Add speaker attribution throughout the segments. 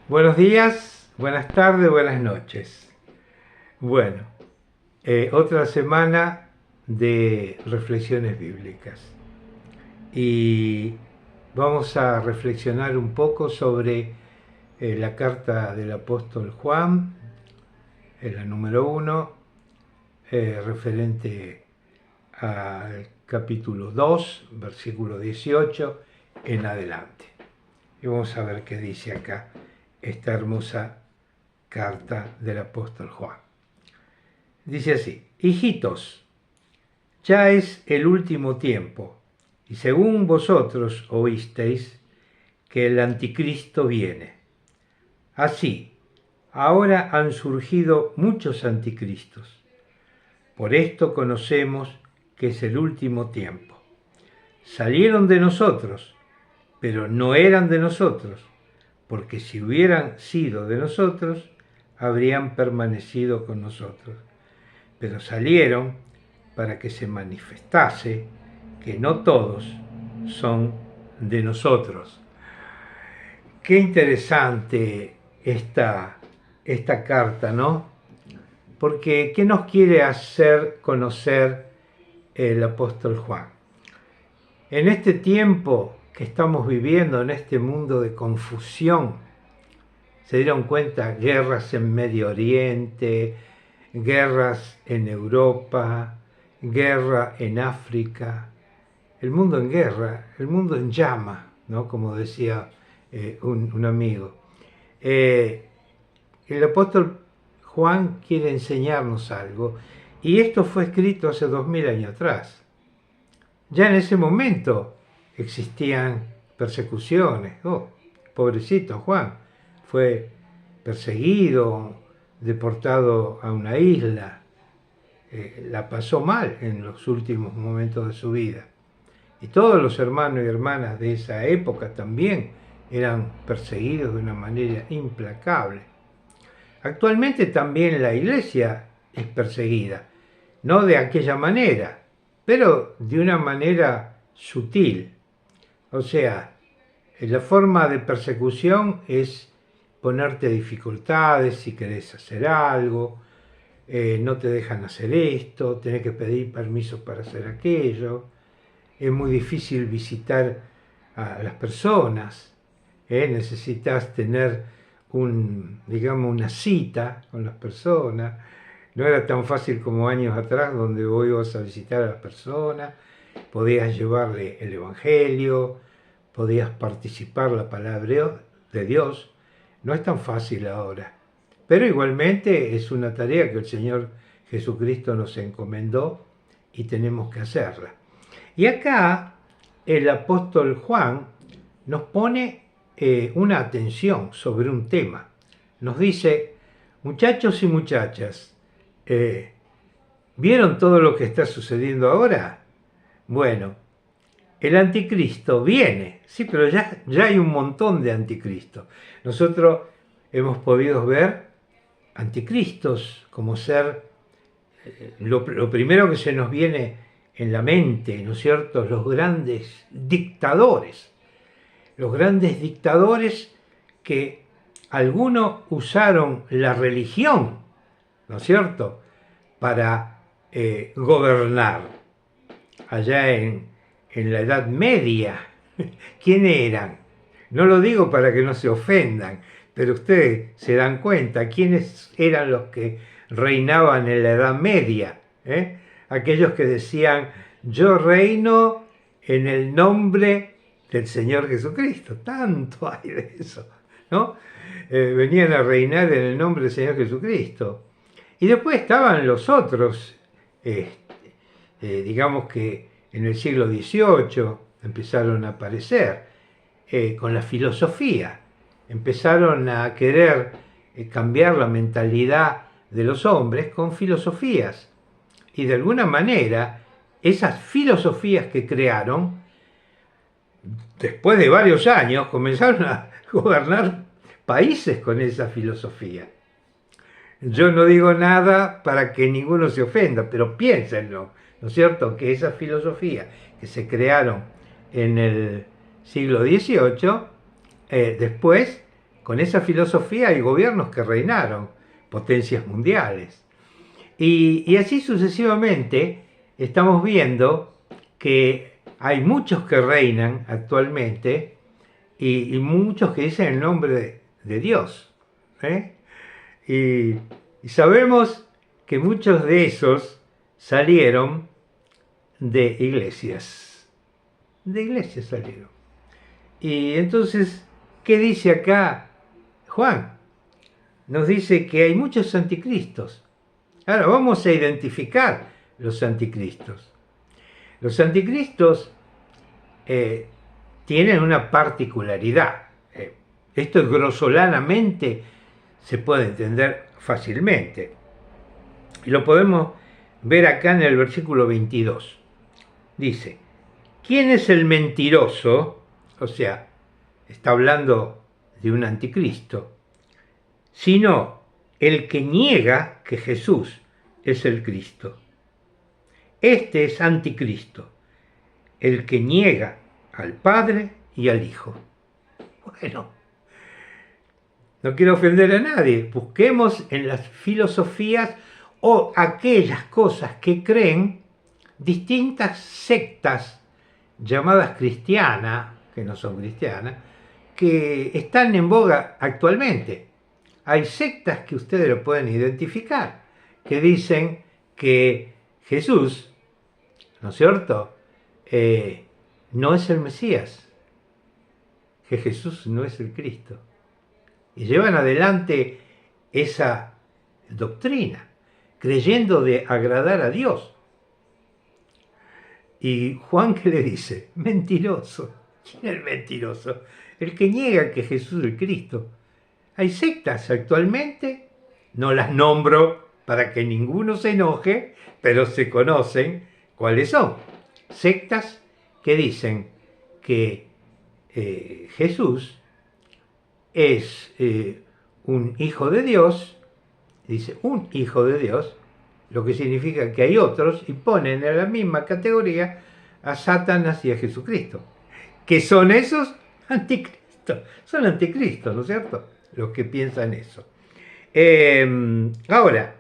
Speaker 1: Buenos días, buenas tardes, buenas noches. Bueno, otra semana de reflexiones bíblicas. Y vamos a reflexionar un poco sobre la carta del apóstol Juan, la número 1, referente al capítulo 2, versículo 18 en adelante. Y vamos a ver qué dice acá esta hermosa carta del apóstol Juan. Dice así: hijitos, ya es el último tiempo, y según vosotros oísteis que el anticristo viene. Así, ahora han surgido muchos anticristos. Por esto conocemos que es el último tiempo. Salieron de nosotros, pero no eran de nosotros, porque si hubieran sido de nosotros, habrían permanecido con nosotros. Pero salieron para que se manifestase que no todos son de nosotros. Qué interesante esta carta, ¿no? Porque ¿qué nos quiere hacer conocer el apóstol Juan? En este tiempo que estamos viviendo, en este mundo de confusión, se dieron cuenta guerras en Medio Oriente, guerras en Europa, guerra en África, el mundo en guerra, el mundo en llama, ¿no? Como decía un amigo. El apóstol Juan quiere enseñarnos algo, y esto fue escrito hace 2000 años atrás. Ya en ese momento existían persecuciones. Oh, pobrecito Juan, fue perseguido, deportado a una isla, la pasó mal en los últimos momentos de su vida. Y todos los hermanos y hermanas de esa época también eran perseguidos de una manera implacable. Actualmente también la iglesia es perseguida, no de aquella manera, pero de una manera sutil. O sea, la forma de persecución es ponerte dificultades si querés hacer algo, no te dejan hacer esto, tenés que pedir permiso para hacer aquello, es muy difícil visitar a las personas, necesitas tener digamos, una cita con las personas. No era tan fácil como años atrás, donde vos ibas a visitar a las personas, podías llevarle el Evangelio, podías participar la palabra de Dios. No es tan fácil ahora, pero igualmente es una tarea que el Señor Jesucristo nos encomendó y tenemos que hacerla. Y acá el apóstol Juan nos pone una atención sobre un tema. Nos dice: muchachos y muchachas, ¿vieron todo lo que está sucediendo ahora? Bueno, el anticristo viene, sí, pero ya hay un montón de anticristos. Nosotros hemos podido ver anticristos como ser lo primero que se nos viene en la mente, ¿no es cierto? Los grandes dictadores que algunos usaron la religión, ¿no es cierto?, para gobernar. Allá en la Edad Media, ¿quiénes eran? No lo digo para que no se ofendan, pero ustedes se dan cuenta quiénes eran los que reinaban en la Edad Media. Aquellos que decían: yo reino en el nombre del Señor Jesucristo. Tanto hay de eso, ¿no? Venían a reinar en el nombre del Señor Jesucristo. Y después estaban los otros, digamos que en el siglo XVIII empezaron a aparecer con la filosofía. Empezaron a querer cambiar la mentalidad de los hombres con filosofías. Y de alguna manera, esas filosofías que crearon, después de varios años, comenzaron a gobernar países con esa filosofía. Yo no digo nada para que ninguno se ofenda, pero piénsenlo, ¿no es cierto?, que esas filosofías que se crearon en el siglo XVIII, después con esa filosofía hay gobiernos que reinaron, potencias mundiales. Y así sucesivamente estamos viendo que hay muchos que reinan actualmente y muchos que dicen el nombre de Dios. ¿eh? Y sabemos que muchos de esos salieron de iglesias. De iglesias salieron. Y entonces, ¿qué dice acá Juan? Nos dice que hay muchos anticristos. Ahora vamos a identificar los anticristos. Los anticristos tienen una particularidad. Esto grosolanamente se puede entender fácilmente. Y lo podemos ver acá en el versículo 22. Dice, ¿quién es el mentiroso? O sea, está hablando de un anticristo, sino el que niega que Jesús es el Cristo. Este es anticristo, el que niega al Padre y al Hijo. Bueno, no quiero ofender a nadie, busquemos en las filosofías o aquellas cosas que creen distintas sectas llamadas cristianas, que no son cristianas, que están en boga actualmente. Hay sectas que ustedes lo pueden identificar, que dicen que Jesús, ¿no es cierto?, no es el Mesías, que Jesús no es el Cristo. Y llevan adelante esa doctrina, creyendo de agradar a Dios. Y Juan, ¿qué le dice? Mentiroso. ¿Quién es el mentiroso? El que niega que Jesús es el Cristo. Hay sectas actualmente, no las nombro para que ninguno se enoje, pero se conocen cuáles son. Sectas que dicen que Jesús es un hijo de Dios, dice un hijo de Dios, lo que significa que hay otros, y ponen en la misma categoría a Satanás y a Jesucristo. ¿Qué son esos? Anticristos. Son anticristos, ¿no es cierto? Los que piensan eso. Ahora,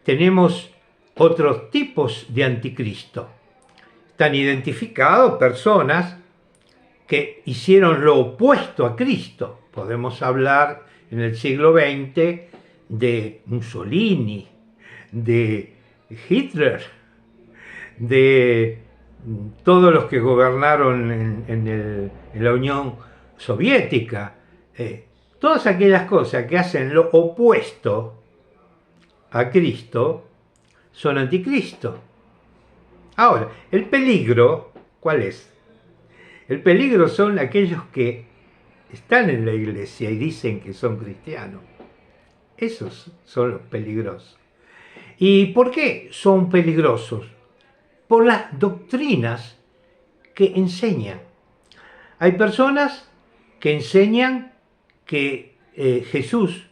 Speaker 1: tenemos otros tipos de anticristo. Están identificados personas que hicieron lo opuesto a Cristo. Podemos hablar en el siglo XX de Mussolini, de Hitler, de todos los que gobernaron en la Unión Soviética. Todas aquellas cosas que hacen lo opuesto a Cristo son anticristo. Ahora, el peligro, ¿cuál es? El peligro son aquellos que están en la iglesia y dicen que son cristianos. Esos son los peligrosos. ¿Y por qué son peligrosos? Por las doctrinas que enseñan. Hay personas que enseñan que Jesús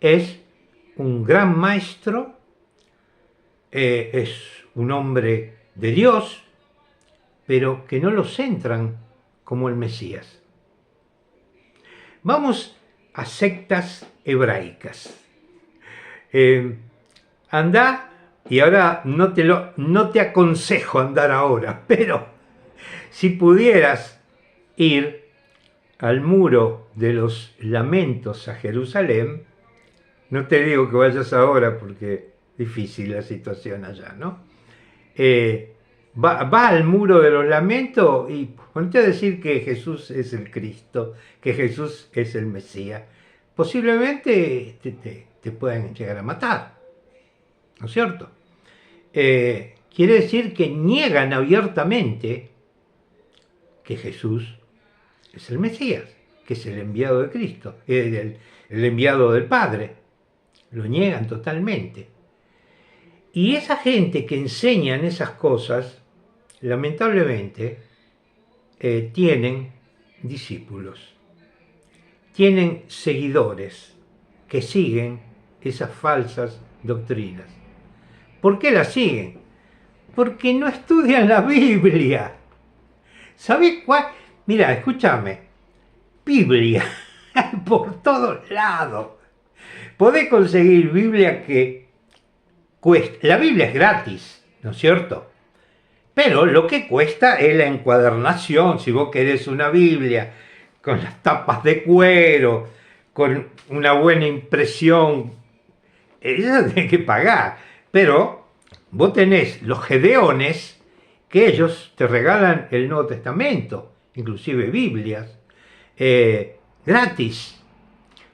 Speaker 1: es un gran maestro, es un hombre de Dios, pero que no lo centran como el Mesías. Vamos a sectas hebraicas. Anda, y ahora no te aconsejo andar ahora, pero si pudieras ir al muro de los lamentos a Jerusalén, no te digo que vayas ahora porque es difícil la situación allá, ¿no? Va al muro de los lamentos y ponte a decir que Jesús es el Cristo, que Jesús es el Mesías. Posiblemente te puedan llegar a matar, ¿no es cierto? Quiere decir que niegan abiertamente que Jesús es el Mesías, que es el enviado de Cristo, el enviado del Padre. Lo niegan totalmente. Y esa gente que enseñan esas cosas, lamentablemente, tienen discípulos, tienen seguidores que siguen esas falsas doctrinas. ¿Por qué las siguen? Porque no estudian la Biblia. ¿Sabes cuál? Mira, escúchame. Biblia por todos lados. Podés conseguir Biblia que cuesta. La Biblia es gratis, ¿no es cierto? Pero lo que cuesta es la encuadernación. Si vos querés una Biblia con las tapas de cuero, con una buena impresión, eso tenés que pagar. Pero vos tenés los gedeones, que ellos te regalan el Nuevo Testamento, inclusive Biblias, gratis.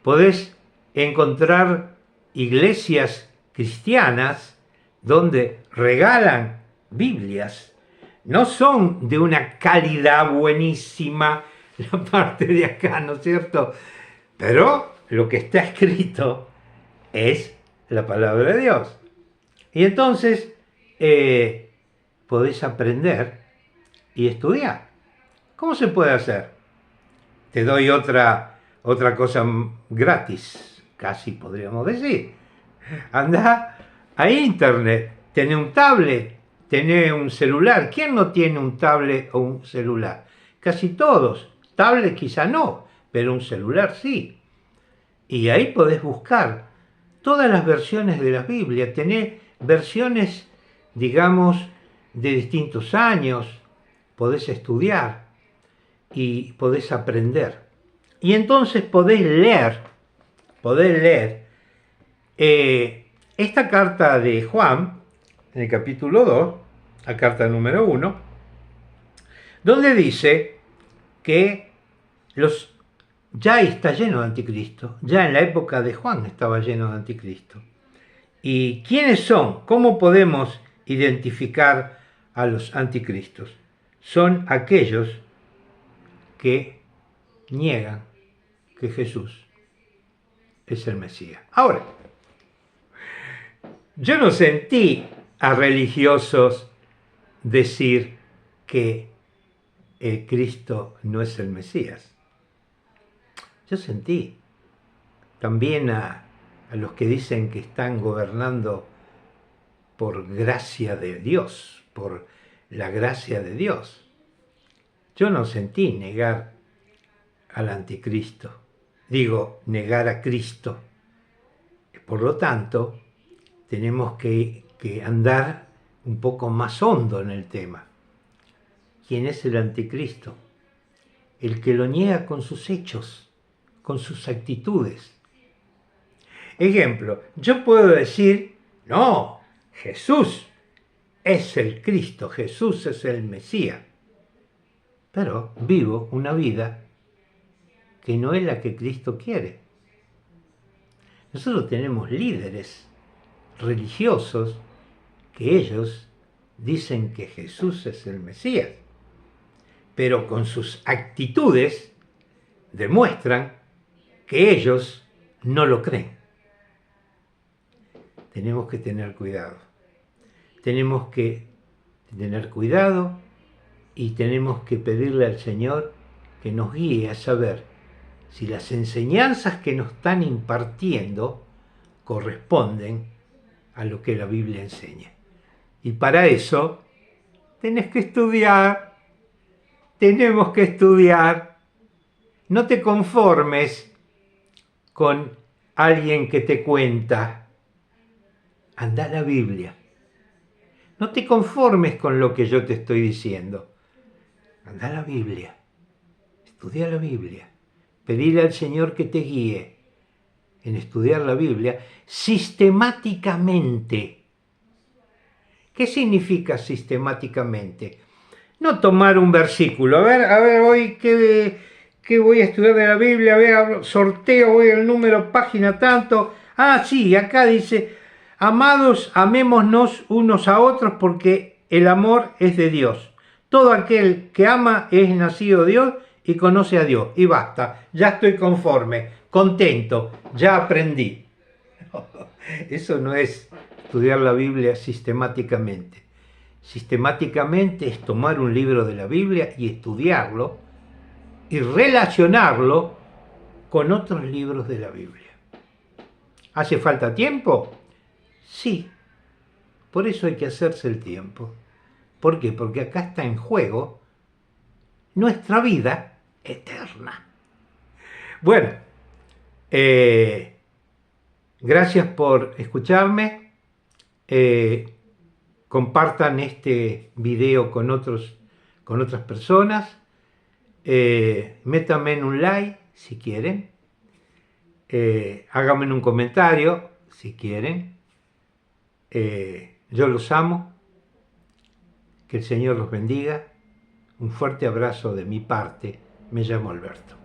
Speaker 1: Podés encontrar iglesias cristianas donde regalan Biblias. No son de una calidad buenísima la parte de acá, ¿no es cierto? Pero lo que está escrito es la palabra de Dios. Y entonces podés aprender y estudiar. ¿Cómo se puede hacer? Te doy otra cosa gratis, casi podríamos decir. Anda a internet, tenés un tablet, tenés un celular. ¿Quién no tiene un tablet o un celular? Casi todos. Tablet quizá no, pero un celular sí. Y ahí podés buscar todas las versiones de la Biblia. Tenés versiones, digamos, de distintos años. Podés estudiar y podés aprender. Y entonces podés leer esta carta de Juan, en el capítulo 2, la carta número 1, donde dice que ya está lleno de anticristo. Ya en la época de Juan estaba lleno de anticristo. ¿Y quiénes son? ¿Cómo podemos identificar a los anticristos? Son aquellos que niegan que Jesús es el Mesías. Ahora, yo no sentí a religiosos decir que Cristo no es el Mesías. Yo sentí también a los que dicen que están gobernando por gracia de Dios, por la gracia de Dios. Yo no sentí negar al anticristo, digo, negar a Cristo. Por lo tanto, tenemos que andar un poco más hondo en el tema. ¿Quién es el anticristo? El que lo niega con sus hechos, con sus actitudes. Ejemplo, yo puedo decir, no, Jesús es el Cristo, Jesús es el Mesías, pero vivo una vida que no es la que Cristo quiere. Nosotros tenemos líderes religiosos que ellos dicen que Jesús es el Mesías, pero con sus actitudes demuestran que ellos no lo creen. Tenemos que tener cuidado. Tenemos que tener cuidado y tenemos que pedirle al Señor que nos guíe a saber si las enseñanzas que nos están impartiendo corresponden a lo que la Biblia enseña. Y para eso tenés que estudiar, tenemos que estudiar. No te conformes con alguien que te cuenta. Anda a la Biblia. No te conformes con lo que yo te estoy diciendo. Anda a la Biblia. Estudia la Biblia. Pedile al Señor que te guíe en estudiar la Biblia sistemáticamente. ¿Qué significa sistemáticamente? No tomar un versículo. A ver, hoy qué voy a estudiar de la Biblia. A ver, sorteo, voy al número, página tanto. Ah, sí, acá dice, amados, amémonos unos a otros porque el amor es de Dios. Todo aquel que ama es nacido de Dios y conoce a Dios. Y basta, ya estoy conforme, contento, ya aprendí. Eso no es estudiar la Biblia sistemáticamente. Sistemáticamente es tomar un libro de la Biblia y estudiarlo y relacionarlo con otros libros de la Biblia. ¿Hace falta tiempo? Sí. Por eso hay que hacerse el tiempo. ¿Por qué? Porque acá está en juego nuestra vida eterna. Bueno, gracias por escucharme. Compartan este video con otras personas. Métanme en un like si quieren. Háganme un comentario si quieren. Yo los amo. Que el Señor los bendiga. Un fuerte abrazo de mi parte. Me llamo Alberto.